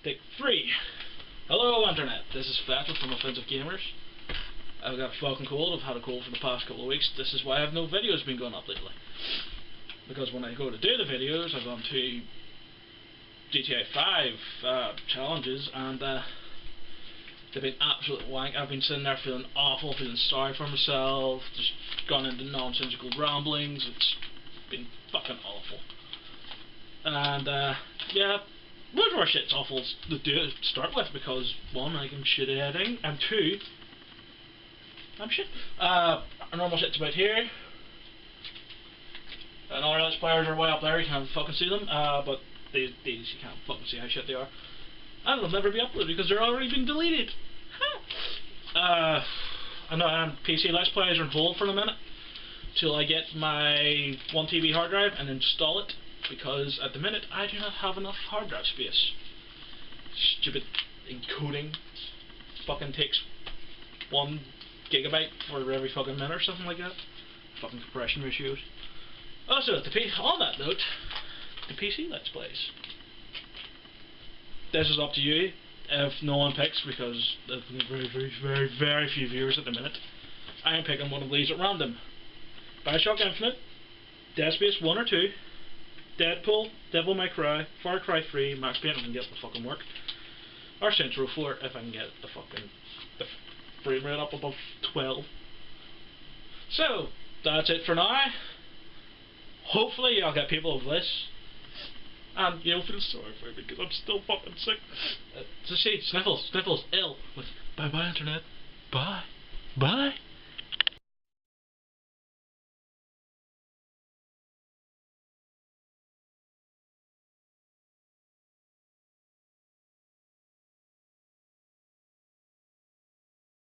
Take 3. Hello Internet, this is Fetcher from Offensive Gamers. I've got a fucking cold. I've had a cold for the past couple of weeks. This is why I have no videos been going up lately. Because when I go to do the videos, I've gone to GTA 5 challenges and they've been absolute wank. I've been sitting there feeling awful, feeling sorry for myself, just gone into nonsensical ramblings. It's been fucking awful. And yeah, most of our shit's awful to do to start with because 1, I'm shit at editing, and 2, I'm shit. Our normal shit's about here. And all our Let's Players are way up there, you can't fucking see them, but these you can't fucking see how shit they are. And they'll never be uploaded because they're already been deleted. I know PC Let's Players are on hold for a minute till I get my 1 TB hard drive and install it, because at the minute I do not have enough hard drive space. Stupid encoding fucking takes 1 gigabyte for every fucking minute or something like that. Fucking compression ratios. Also, on that note, the PC Let's Plays. This is up to you if no one picks, because there's very few viewers at the minute. I am picking one of these at random. Bioshock Infinite, Dead Space 1 or 2, Deadpool, Devil May Cry, Far Cry 3, Max Payne if I can get the fucking work, or Saints Row 4 if I can get the frame rate up above 12. So, that's it for now. Hopefully I'll get people of this, and you'll feel sorry for me because I'm still fucking sick. So see, Sniffles, ill. Bye bye Internet. Bye.